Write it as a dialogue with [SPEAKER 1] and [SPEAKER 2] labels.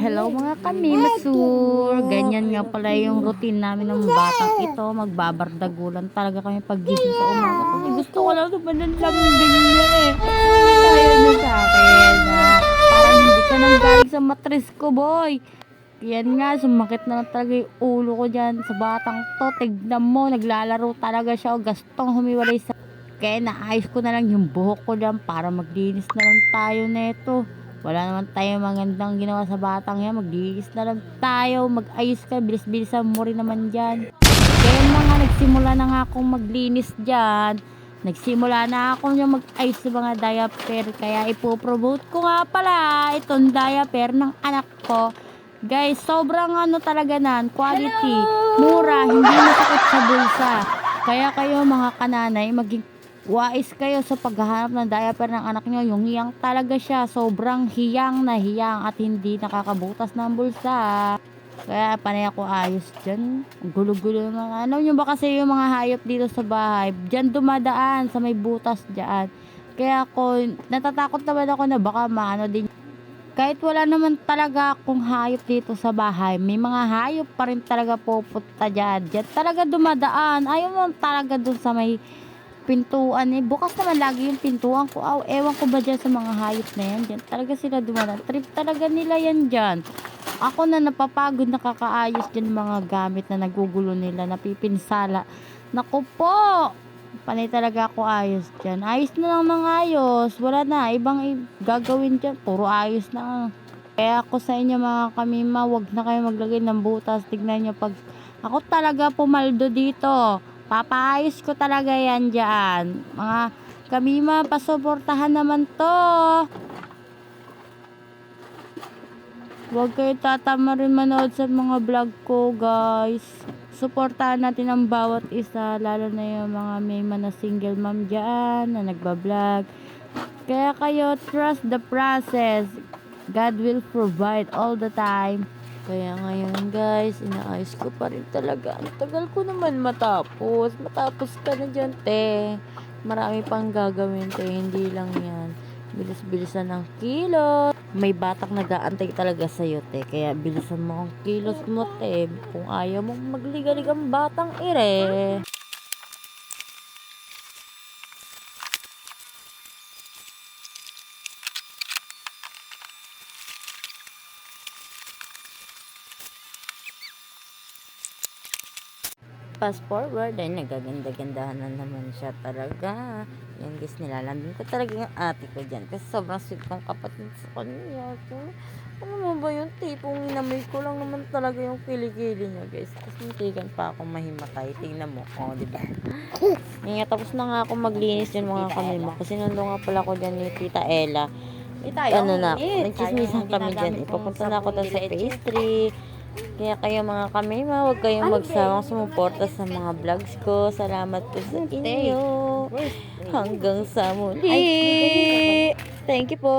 [SPEAKER 1] Hello mga kamimasur. Ganyan nga pala yung routine namin ng batang ito. Magbabardagulan talaga kami paggising sa umaga. Kasi gusto ko lang naman ng lambing niya eh. Ayaw niya sa akin na parang hindi ka nang galing sa matris ko, boy. Yan nga, sumakit na talaga yung ulo ko dyan sa batang to. Tignan mo, naglalaro talaga siya o gastong humiwalay sa... Kaya naayos ko na lang yung buhok ko dyan para maglinis na lang tayo neto. Wala naman tayo magandang ginawa sa batang yan. Maglinis na lang tayo. Mag-ayos ka. Bilis-bilisan mo rin naman dyan. Kaya na nga, nagsimula na nga akong maglinis dyan. Nagsimula na ako yung mag-ayos sa mga diaper. Kaya ipopromote ko nga pala itong diaper ng anak ko. Guys, sobrang ano talaga nan, quality, mura, hindi masakit sa bulsa. Kaya kayo mga kananay, maging wais kayo sa paghahanap ng diaper ng anak nyo. Yung hiyang talaga siya, sobrang hiyang na hiyang at hindi nakakabutas ng bulsa. Kaya panay ako ayos dyan. Gulo-gulo naman. Ano nyo ba kasi yung mga hayop dito sa bahay? Dyan dumadaan sa may butas dyan. Kaya ako, natatakot naman ako na baka maano din. Kahit wala naman talaga akong hayop dito sa bahay, may mga hayop pa rin talaga pupunta dyan. Dyan talaga dumadaan. Ayaw naman talaga dun sa may pintuan eh. Bukas naman lagi yung pintuan ko. Ewan ko ba dyan sa mga hayop na yan. Dyan talaga sila dumadaan. Trip talaga nila yan dyan. Ako na napapagod, nakakaayos dyan mga gamit na nagugulo nila, napipinsala. Naku po! Panay talaga ako ayos dyan. Ayos na lang ng ayos. Wala na. Ibang gagawin dyan. Puro ayos na. Kaya ako sa inyo mga kamima, wag na kayo maglagay ng butas. Tignan nyo pag ako talaga pumaldo dito. Papaayos ko talaga yan dyan. Mga kamima, pasuportahan naman to. Huwag kayo tatama rin manood sa mga vlog ko, guys. Suportahan natin ang bawat isa, lalo na yung mga may na single mom dyan na nagbablog. Kaya kayo, trust the process. God will provide all the time.
[SPEAKER 2] Kaya ngayon guys, inaayos ko pa rin talaga. Ang tagal ko naman matapos. Matapos ka na dyan, te. Marami pang gagawin, te. Hindi lang yan. Bilis-bilisan ng kilos. May batak nag-aantay talaga sa'yo, te. Kaya bilisan mo ang kilos mo, te. Kung ayaw mong magligalig ang batang ire. Fast forward ay nagaganda-gandahan na naman siya talaga. Yan guys, nilalambing ko talaga yung ate ko dyan kasi sobrang sweet kong kapatid sa kanya. So, ano mo ba yung tipong inamoy ko lang naman talaga yung kilikili niya guys. Tapos muntikan pa akong mahimatay. Tingnan mo, diba? Ngayon, tapos na nga ako maglinis yun mga kamima kasi nandun nga pala ko dyan ni Tita Ella. Ano na, nagchismisan kami dyan. Ipapunta na ako dun sa pastry. Kaya kayo mga kamima, huwag kayong magsawang sumuporta sa mga vlogs ko. Salamat po sa inyo. Hanggang sa muli. Thank you po.